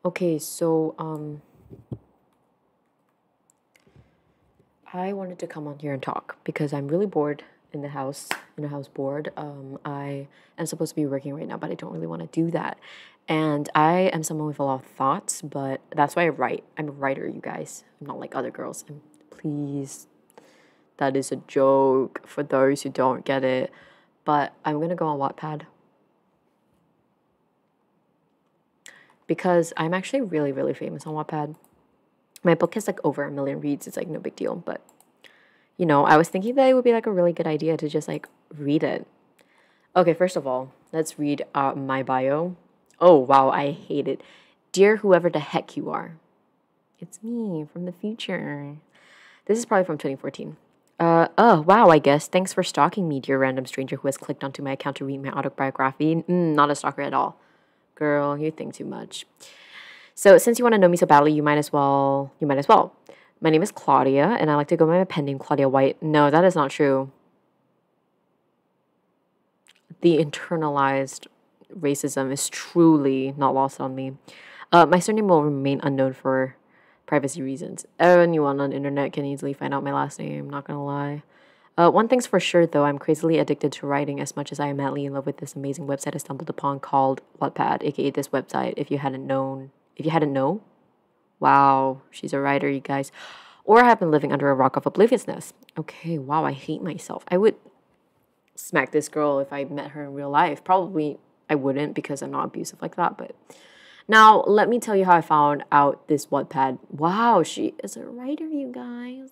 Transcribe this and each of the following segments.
Okay, so I wanted to come on here and talk because I'm really bored in the house bored. I am supposed to be working right now, but I don't really want to do that. And I am someone with a lot of thoughts, but that's why I write. I'm a writer, you guys. I'm not like other girls. Please, that is a joke for those who don't get it. But I'm gonna go on Wattpad because I'm actually really, really famous on Wattpad. My book has like over 1 million reads. It's like no big deal, but I was thinking that it would be like a really good idea to just like read it. Okay, first of all, let's read my bio. Oh, wow, I hate it. Dear whoever the heck you are, it's me from the future. This is probably from 2014. Oh, wow, I guess. Thanks for stalking me, dear random stranger who has clicked onto my account to read my autobiography. Not a stalker at all. Girl, you think too much. So, since you want to know me so badly, you might as well. My name is Claudia, and I like to go by my pen name, Claudia White. No, that is not true. The internalized racism is truly not lost on me. My surname will remain unknown for privacy reasons. Anyone on the internet can easily find out my last name, not gonna lie. One thing's for sure, though, I'm crazily addicted to writing as much as I am madly in love with this amazing website I stumbled upon called Wattpad, aka this website, if you hadn't known. If you hadn't known, wow, she's a writer, you guys. Or I have been living under a rock of obliviousness. Okay, wow, I hate myself. I would smack this girl if I met her in real life. Probably I wouldn't because I'm not abusive like that, but now let me tell you how I found out this Wattpad. Wow, she is a writer, you guys.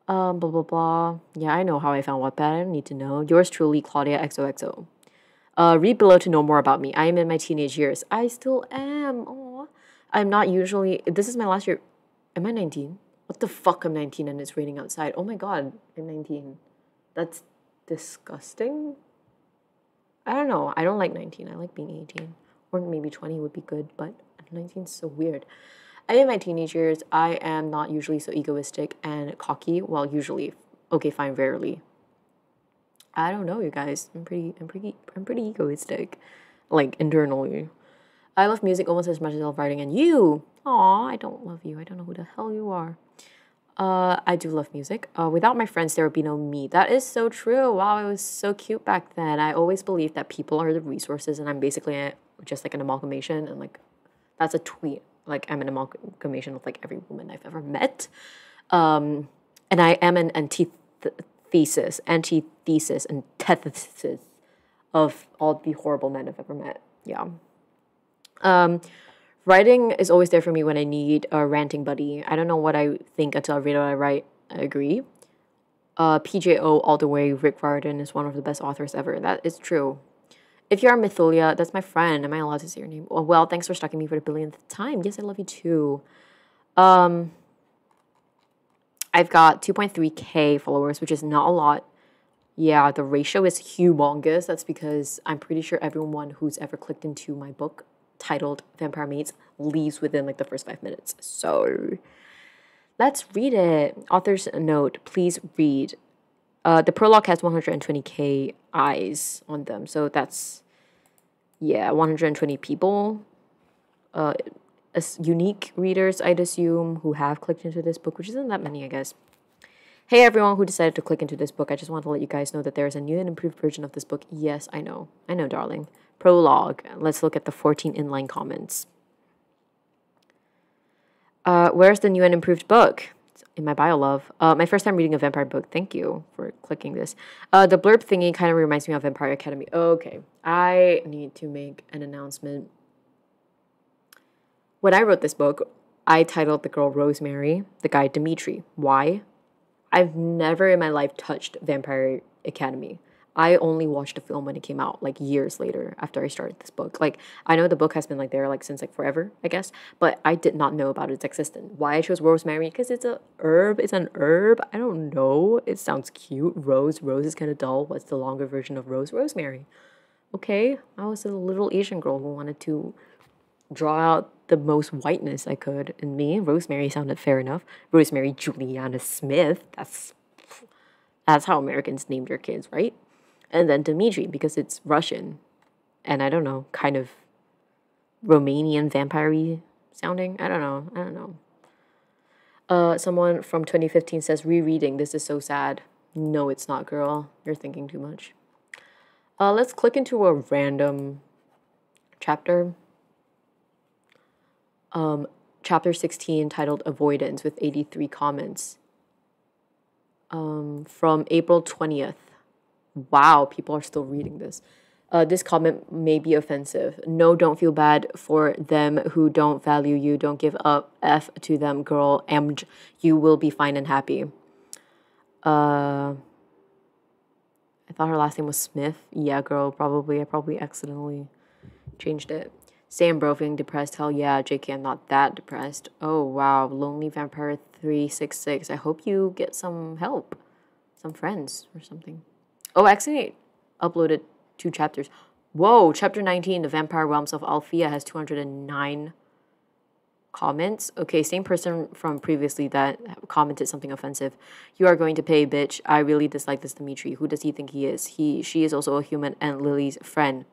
Blah blah blah. Yeah, I know how I found Wattpad. I don't need to know. Yours truly, Claudia XOXO. Read below to know more about me. I am in my teenage years. I still am. Oh, I'm not usually. This is my last year. Am I 19? What the fuck? I'm 19 and it's raining outside. Oh my god, I'm 19. That's disgusting. I don't know. I don't like 19. I like being 18. Or maybe 20 would be good, but 19 is so weird. I'm in my teenage years. I am not usually so egoistic and cocky. Well, usually. Okay, fine, rarely. I don't know, you guys. I'm pretty egoistic. Like internally. I love music almost as much as I love writing, and you. Aw, I don't love you. I don't know who the hell you are. I do love music. Without my friends, there would be no me. That is so true. Wow, I was so cute back then. I always believed that people are the resources, and I'm basically just like an amalgamation. And like, that's a tweet. Like, I'm an amalgamation of like every woman I've ever met. And I am an antithesis, antithesis of all the horrible men I've ever met. Yeah. Writing is always there for me when I need a ranting buddy. I don't know what I think until I read what I write. I agree. PJO all the way. Rick Riordan is one of the best authors ever. That is true. If you are Mytholia, that's my friend. Am I allowed to say your name? Well, thanks for stalking me for the billionth time. Yes, I love you too. I've got 2.3K followers, which is not a lot. Yeah, the ratio is humongous. That's because I'm pretty sure everyone who's ever clicked into my book titled Vampire Mates leaves within like the first 5 minutes. So let's read it. Author's note, please read. The prologue has 120K eyes on them. So that's, 120 people. As unique readers, I'd assume, who have clicked into this book, which isn't that many, I guess. Hey, everyone who decided to click into this book. I just want to let you guys know that there is a new and improved version of this book. Yes, I know. I know, darling. Prologue. Let's look at the 14 inline comments. Where's the new and improved book? It's in my bio, love. My first time reading a vampire book. Thank you for clicking this. The blurb thingy kind of reminds me of Vampire Academy. Okay. I need to make an announcement. When I wrote this book, I titled the girl Rosemary, the guy Dimitri. Why? I've never in my life touched Vampire Academy. I only watched the film when it came out, like years later after I started this book. Like, I know the book has been like there like since like forever, I guess, but I did not know about its existence. Why I chose rosemary? Because it's a herb. It's an herb. I don't know. It sounds cute. Rose is kind of dull. What's the longer version of rose? Rosemary. Okay, I was a little Asian girl who wanted to draw out the most whiteness I could in me. Rosemary sounded fair enough. Rosemary Juliana Smith. That's how Americans named their kids, right? And then Dmitri, because it's Russian. And I don't know, kind of Romanian vampire-y. sounding. I don't know. I don't know. Someone from 2015 says, rereading. This is so sad. No, it's not, girl. You're thinking too much. Let's click into a random chapter. Chapter 16 titled Avoidance with 83 comments. From April 20th. Wow, people are still reading this. This comment may be offensive. No, don't feel bad for them who don't value you. Don't give up F to them, girl. You will be fine and happy. I thought her last name was Smith. Yeah, girl, probably. I probably accidentally changed it. Same, bro, feeling depressed. Hell yeah, JK, I'm not that depressed. Oh, wow. Lonely Vampire 366. I hope you get some help. Some friends or something. Oh, I accidentally uploaded 2 chapters. Whoa, chapter 19, The Vampire Realms of Althea has 209 comments. Okay, same person from previously that commented something offensive. You are going to pay, bitch. I really dislike this Dimitri. Who does he think he is? She is also a human and Lily's friend.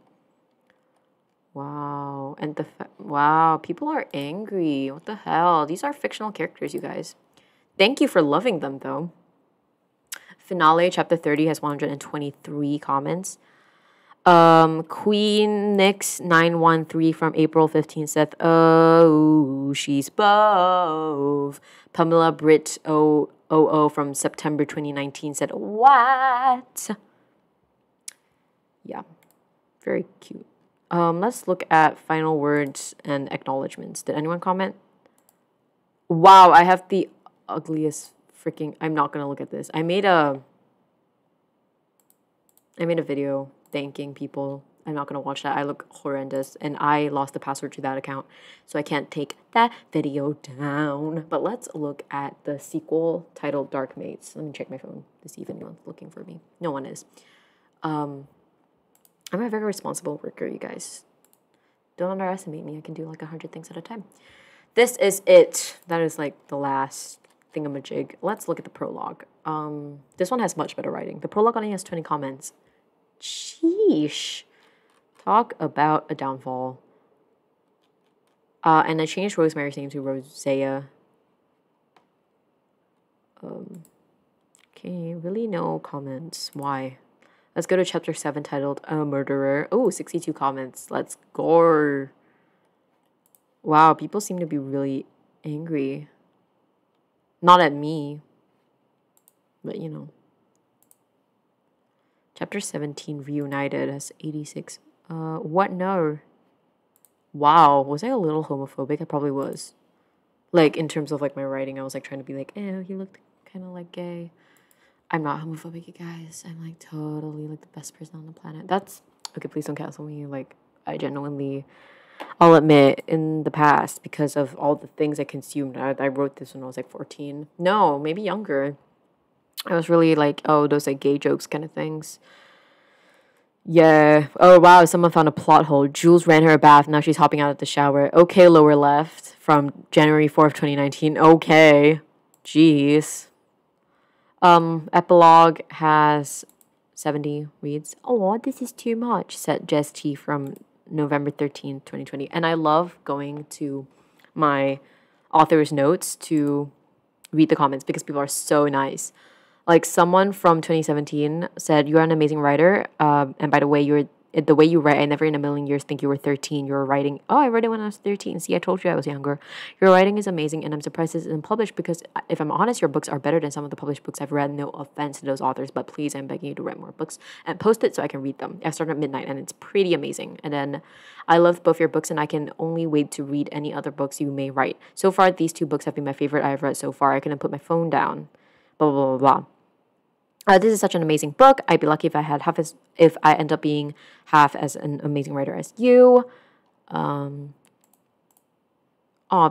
Wow. And wow, people are angry. What the hell? These are fictional characters, you guys. Thank you for loving them, though. Finale, chapter 30 has 123 comments. Queen Nix 913 from April 15th said, oh, she's both. Pamela Britt 000 from September 2019 said, what? Yeah, very cute. Let's look at final words and acknowledgements. Did anyone comment? Wow, I have the ugliest freaking... I'm not gonna look at this. I made a video thanking people. I'm not gonna watch that. I look horrendous, and I lost the password to that account, so I can't take that video down. But let's look at the sequel titled Dark Mates. Let me check my phone to see if anyone's looking for me. No one is. I'm a very responsible worker, you guys. Don't underestimate me. I can do like 100 things at a time. This is it. That is like the last thingamajig. Let's look at the prologue. This one has much better writing. The prologue only has 20 comments. Sheesh. Talk about a downfall. And I changed Rosemary's name to Rosea. Okay, really no comments. Why? Let's go to chapter 7 titled A Murderer. Oh, 62 comments. Let's go. Wow, people seem to be really angry. Not at me, but you know. Chapter 17 Reunited has 86. What? No. Wow, was I a little homophobic? I probably was. Like, in terms of like my writing, I was like trying to be like, ew, he looked kind of like gay. I'm not homophobic, you guys. I'm like totally like the best person on the planet. That's okay. Please don't cancel me. Like, I genuinely, I'll admit, in the past, because of all the things I consumed, I wrote this when I was like 14. No, maybe younger. I was really like, oh, those like gay jokes kind of things. Yeah. Oh wow, someone found a plot hole. Jules ran her a bath. Now she's hopping out of the shower. Okay, lower left from January 4th, 2019. Okay. Jeez. Epilogue has 70 reads. Oh, this is too much, said Jess T from November 13th, 2020. And I love going to my author's notes to read the comments because people are so nice. Like someone from 2017 said, "You are an amazing writer. And by the way, the way you write, I never in a million years think you were 13. You're writing. Oh, I read it when I was 13. See, I told you I was younger. Your writing is amazing, and I'm surprised this isn't published because if I'm honest, your books are better than some of the published books I've read. No offense to those authors, but please, I'm begging you to write more books and post it so I can read them. I started at midnight, and it's pretty amazing. And then I love both your books, and I can only wait to read any other books you may write. So far, these 2 books have been my favorite I have read so far. I couldn't put my phone down. Blah blah blah blah." This is such an amazing book. I'd be lucky if if I end up being half as an amazing writer as you.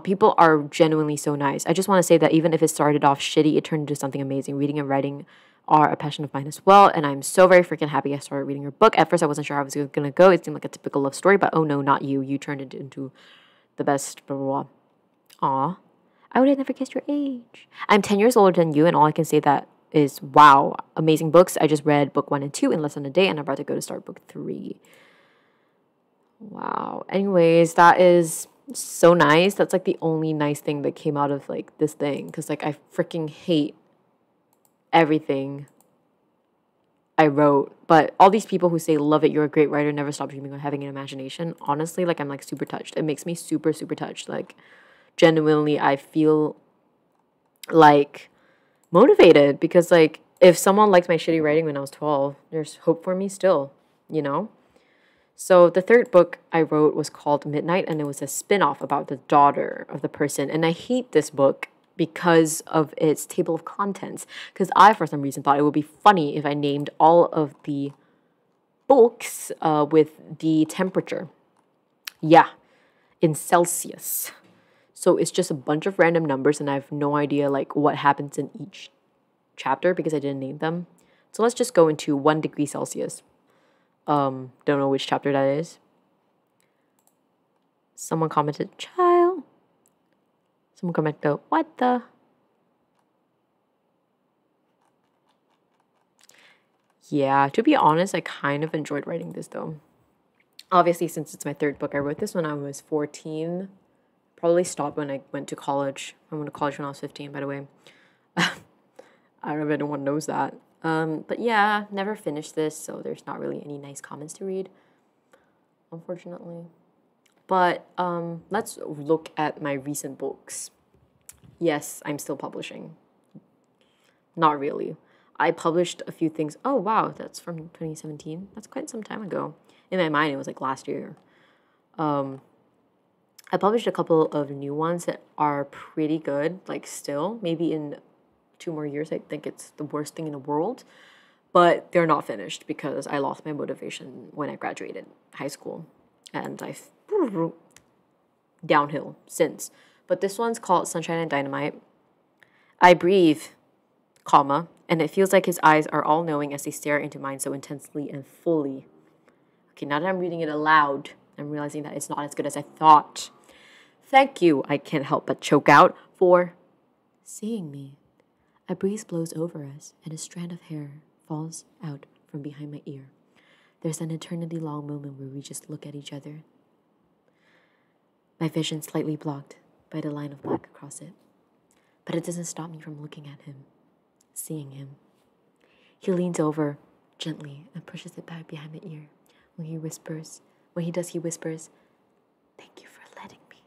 People are genuinely so nice. I just want to say that even if it started off shitty, it turned into something amazing. Reading and writing are a passion of mine as well, and I'm so very freaking happy I started reading your book. At first, I wasn't sure how I was going to go. It seemed like a typical love story, but oh no, not you. You turned it into the best, blah, blah, blah. Aw. I would have never guessed your age. I'm 10 years older than you, and all I can say that is wow, amazing books. I just read book 1 and 2 in less than a day, and I'm about to go to start book 3. Wow. Anyways, that is so nice. That's like the only nice thing that came out of like this thing. Because like I freaking hate everything I wrote. But all these people who say, love it, you're a great writer, never stop dreaming of having an imagination. Honestly, like I'm like super touched. It makes me super, super touched. Like genuinely, I feel like motivated because like if someone liked my shitty writing when I was 12, there's hope for me still, you know? So the third book I wrote was called Midnight, and it was a spin-off about the daughter of the person. And I hate this book because of its table of contents. Because I, for some reason, thought it would be funny if I named all of the books with the temperature. Yeah, in Celsius. So it's just a bunch of random numbers, and I have no idea like what happens in each chapter because I didn't name them. So let's just go into 1 degree Celsius. Don't know which chapter that is. Someone commented, child. Someone commented, what the? Yeah, to be honest, I kind of enjoyed writing this though. Obviously, since it's my third book, I wrote this when I was 14. Probably stopped when I went to college. I went to college when I was 15, by the way. I don't know if anyone knows that. But yeah, never finished this, so there's not really any nice comments to read, unfortunately. But let's look at my recent books. Yes, I'm still publishing. Not really. I published a few things. Oh, wow, that's from 2017. That's quite some time ago. In my mind, it was like last year. I published a couple of new ones that are pretty good, like still. Maybe in 2 more years, I think it's the worst thing in the world. But they're not finished because I lost my motivation when I graduated high school. And I've downhill since. But this one's called Sunshine and Dynamite. I breathe, comma, and it feels like his eyes are all knowing as they stare into mine so intensely and fully. Okay, now that I'm reading it aloud, I'm realizing that it's not as good as I thought. Thank you, I can't help but choke out, for seeing me. A breeze blows over us, and a strand of hair falls out from behind my ear. There's an eternity-long moment where we just look at each other. My vision slightly blocked by the line of black across it. But it doesn't stop me from looking at him, seeing him. He leans over gently and pushes it back behind my ear. When he whispers, thank you for letting me.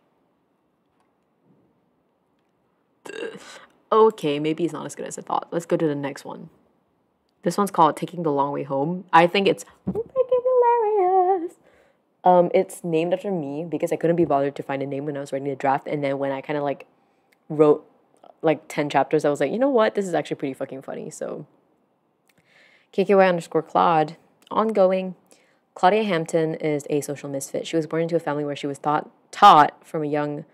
Okay, maybe it's not as good as I thought. Let's go to the next one. This one's called Taking the Long Way Home. I think it's freaking hilarious. It's named after me because I couldn't be bothered to find a name when I was writing the draft. And then when I kind of like wrote like 10 chapters, I was like, you know what? This is actually pretty fucking funny. So KKY_Claude, ongoing. Claudia Hampton is a social misfit. She was born into a family where she was taught from young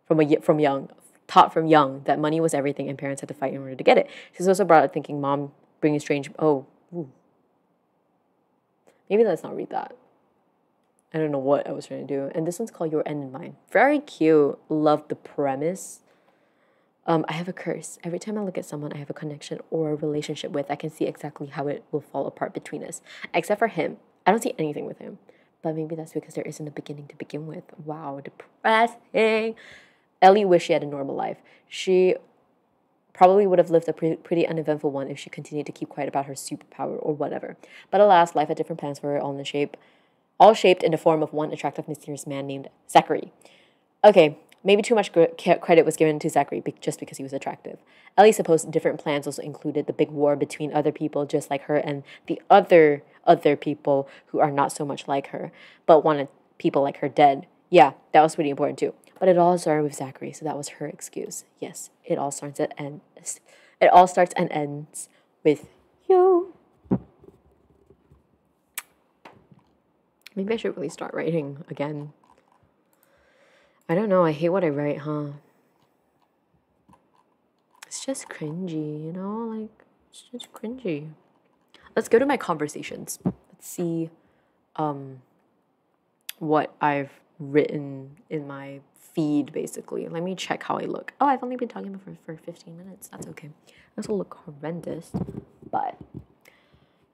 that money was everything and parents had to fight in order to get it. She's also brought up thinking mom bringing strange. Maybe let's not read that. I don't know what I was trying to do. And this one's called Your End in Mind. Very cute. Love the premise. I have a curse. Every time I look at someone I have a connection or a relationship with, I can see exactly how it will fall apart between us. Except for him. I don't see anything with him. But maybe that's because there isn't a beginning to begin with. Wow, depressing. Ellie wished she had a normal life. She probably would have lived a pretty uneventful one if she continued to keep quiet about her superpower or whatever. But alas, life had different plans for her, all shaped in the form of one attractive, mysterious man named Zachary. Okay, maybe too much credit was given to Zachary just because he was attractive. Ellie supposed different plans also included the big war between other people just like her and the other people who are not so much like her, but wanted people like her dead. Yeah, that was pretty important too. But it all started with Zachary, so that was her excuse. Yes, it all starts and ends with you. Maybe I should really start writing again. I don't know, I hate what I write, huh? It's just cringy, you know? Like, it's just cringy. Let's go to my conversations. Let's see what I've written in my feed, basically. Let me check how I look. Oh, I've only been talking about for 15 minutes. That's okay. I also look horrendous. But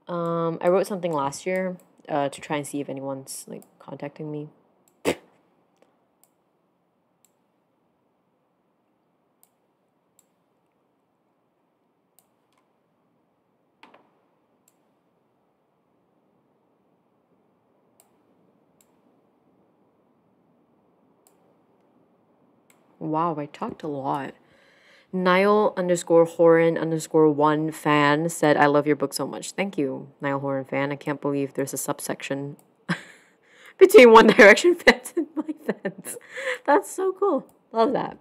I wrote something last year to try and see if anyone's like contacting me. Wow, I talked a lot. Niall underscore Horan underscore one fan said, I love your book so much. Thank you, Niall Horan fan. I can't believe there's a subsection between One Direction fans and my fans. That's so cool. Love that.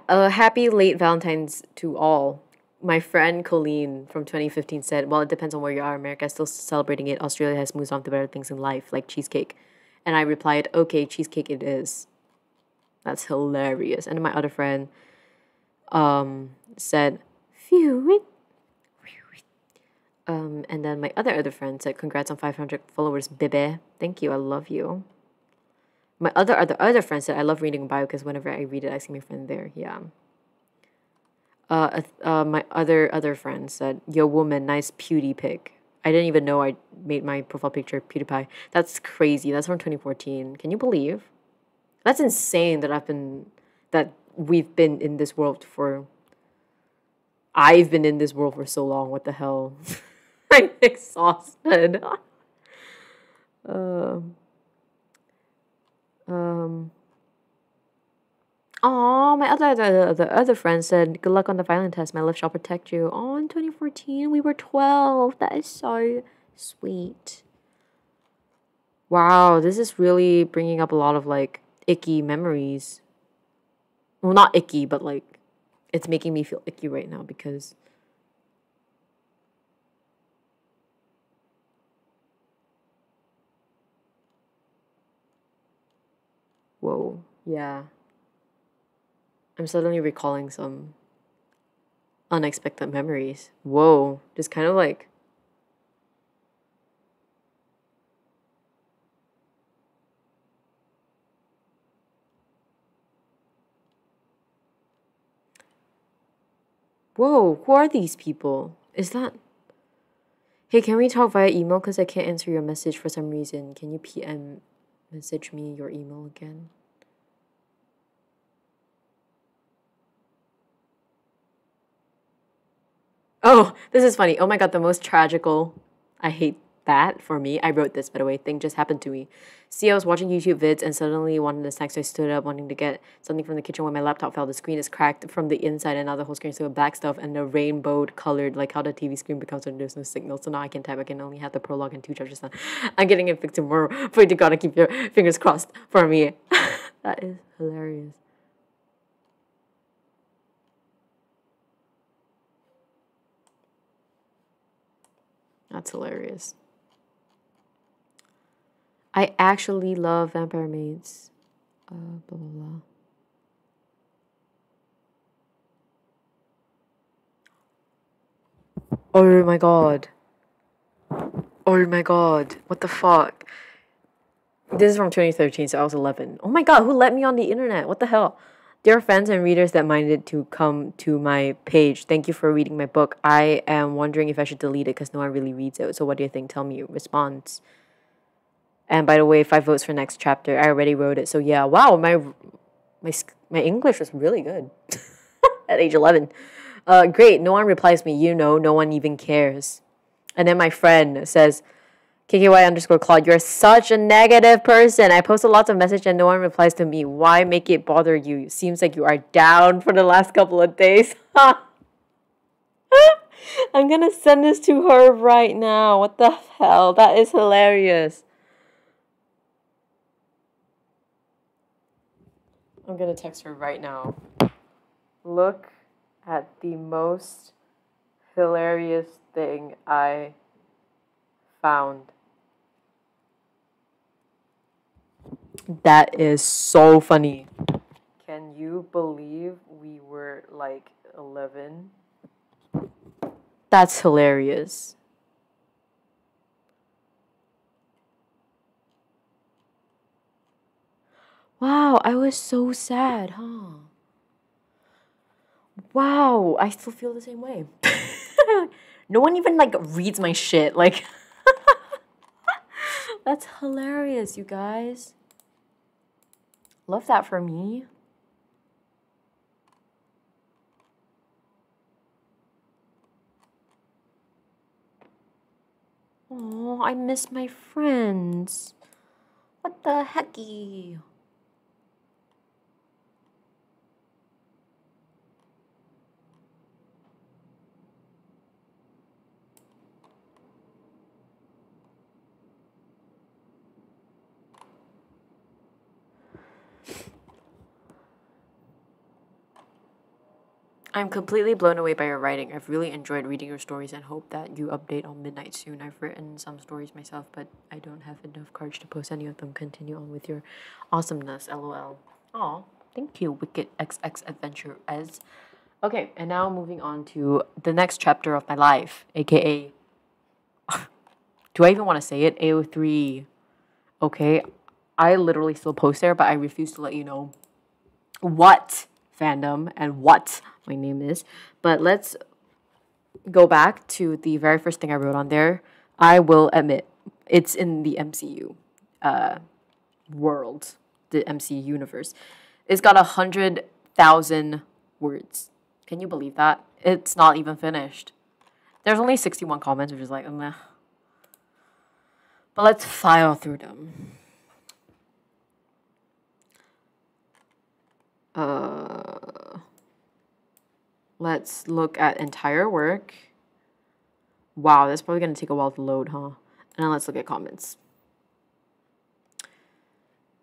Happy late Valentine's to all. My friend Colleen from 2015 said, well, it depends on where you are. America is still celebrating it. Australia has moved on to better things in life, like cheesecake. And I replied, okay, cheesecake it is. That's hilarious. And then my other friend said, phew. And then my other friend said, congrats on 500 followers, baby. Thank you. I love you. My other friend said, I love reading bio because whenever I read it, I see my friend there. Yeah. My other friend said, yo, woman, nice pewdie pic. I didn't even know I made my profile picture PewDiePie. That's crazy. That's from 2014. Can you believe? That's insane that we've been in this world for, I've been in this world for so long. What the hell? I'm exhausted. Oh, my other friend said, good luck on the violin test. My love shall protect you. Oh, in 2014, we were 12. That is so sweet. Wow, this is really bringing up a lot of, like, icky memories. Well, not icky, but, like, it's making me feel icky right now because... Whoa, yeah. I'm suddenly recalling some unexpected memories. Whoa, just kind of like... Whoa, who are these people? Is that... Hey, can we talk via email? Because I can't answer your message for some reason. Can you PM message me your email again? Oh, this is funny. Oh my god, the most tragical. I hate that for me. I wrote this, by the way. Thing just happened to me. See, I was watching YouTube vids and suddenly wanted a snack, so I stood up wanting to get something from the kitchen when my laptop fell. The screen is cracked from the inside and now the whole screen is full of black stuff and the rainbowed colored, like how the TV screen becomes when there's no signal. So now I can type. I can only have the prologue and 2 chapters now. I'm getting it fixed tomorrow. Pray to God, keep your fingers crossed for me. That is hilarious. That's hilarious. I actually love Vampire Maids. Blah, blah, blah. Oh my god. Oh my god. What the fuck? This is from 2013, so I was 11. Oh my god, who let me on the internet? What the hell? Dear fans and readers that minded to come to my page, thank you for reading my book. I am wondering if I should delete it because no one really reads it. So what do you think? Tell me your response. And by the way, 5 votes for next chapter. I already wrote it. So yeah, wow, my English was really good at age 11. Great, no one replies me. You know, no one even cares. And then my friend says, KKY underscore Claude, you're such a negative person. I posted lots of messages and no one replies to me. Why make it bother you? Seems like you are down for the last couple of days. I'm gonna send this to her right now. What the hell? That is hilarious. I'm gonna text her right now. Look at the most hilarious thing I found. That is so funny. Can you believe we were like 11? That's hilarious. Wow, I was so sad, huh? Wow, I still feel the same way. No one even like reads my shit. Like, that's hilarious, you guys. Love that for me. Oh, I miss my friends. What the hecky? I'm completely blown away by your writing. I've really enjoyed reading your stories and hope that you update on midnight soon. I've written some stories myself, but I don't have enough courage to post any of them. Continue on with your awesomeness, lol. Aw, thank you, Wicked XX Adventure as. Okay, and now moving on to the next chapter of my life, aka, do I even want to say it? AO3. Okay, I literally still post there, but I refuse to let you know what fandom and what my name is. But let's go back to the very first thing I wrote on there. I will admit it's in the MCU world, the MCU universe. It's got 100,000 words. Can you believe that? It's not even finished. There's only 61 comments, which is like, meh. But let's file through them. Let's look at entire work. Wow, that's probably gonna take a while to load, huh? And then let's look at comments.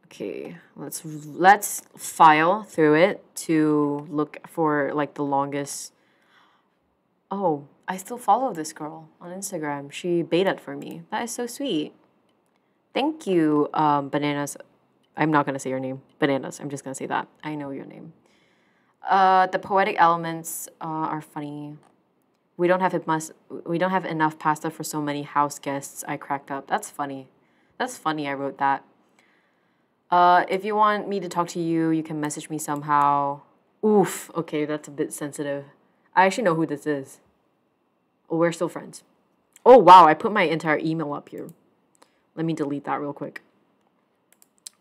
Okay, let's file through it to look for like the longest. Oh, I still follow this girl on Instagram. She baited for me. That is so sweet. Thank you, Bananas. I'm not gonna say your name. Bananas. I'm just gonna say that. I know your name. The poetic elements are funny. We don't have enough pasta for so many house guests. I cracked up. That's funny. That's funny. I wrote that. If you want me to talk to you, you can message me somehow. Oof. Okay, that's a bit sensitive. I actually know who this is. Oh, we're still friends. Oh wow, I put my entire email up here. Let me delete that real quick.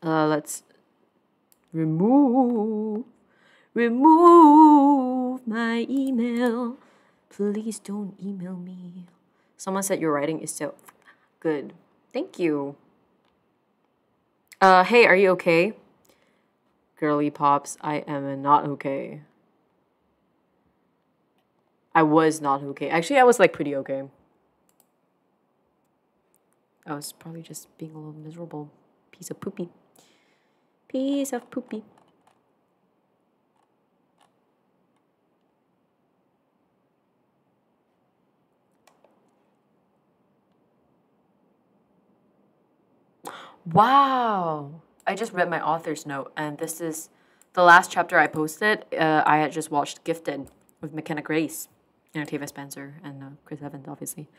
Let's remove my email. Please don't email me. Someone said your writing is so good. Thank you. Hey, are you okay? Girly pops, I am not okay. I was not okay. Actually, I was like pretty okay. I was probably just being a little miserable piece of poopy. Piece of poopy. Wow. I just read my author's note, and this is the last chapter I posted. I had just watched Gifted with McKenna Grace and Octavia Spencer and Chris Evans, obviously.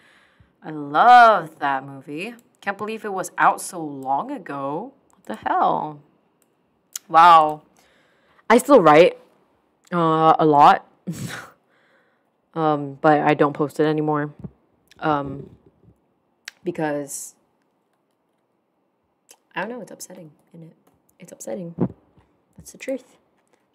I love that movie. Can't believe it was out so long ago. What the hell? Wow. I still write a lot. But I don't post it anymore. Because I don't know, it's upsetting, isn't it? It's upsetting. That's the truth.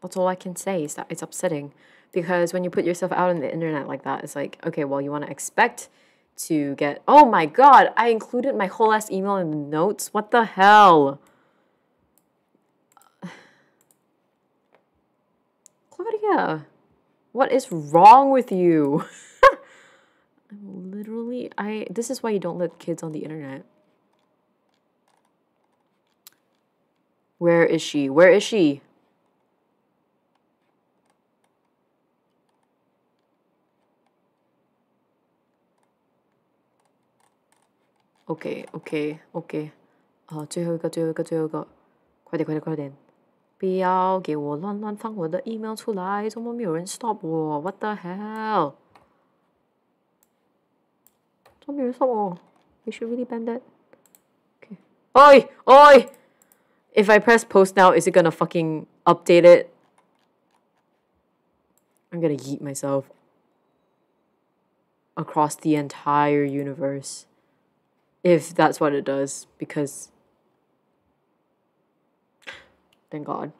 That's all I can say is that it's upsetting. Because when you put yourself out on the internet like that, it's like, okay, well, you want to expect to get... Oh my god, I included my whole ass email in the notes? What the hell? Claudia, what is wrong with you? I'm literally... This is why you don't let kids on the internet. Where is she? Where is she? Okay. 最后一个，快点！不要给我乱放我的 email 出来，怎么没有人 stop 我 ？What the hell？ 怎么没有人 stop 我 ？You should really ban that. Okay. Oi! If I press post now, is it gonna fucking update it? I'm gonna yeet myself across the entire universe. If that's what it does, because... Thank God.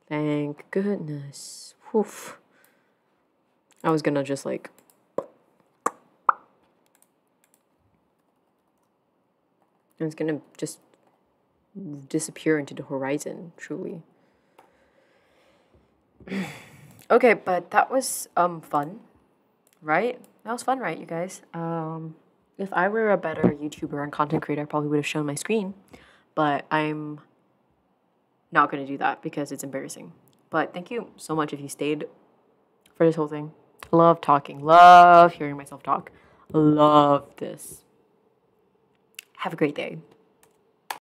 Thank goodness. Oof. I was gonna just like... And it's gonna just disappear into the horizon, truly. Okay, but that was fun, right? That was fun, right, you guys? If I were a better YouTuber and content creator, I probably would have shown my screen, but I'm not going to do that because it's embarrassing. But thank you so much if you stayed for this whole thing. Love talking. Love hearing myself talk. Love this. Have a great day.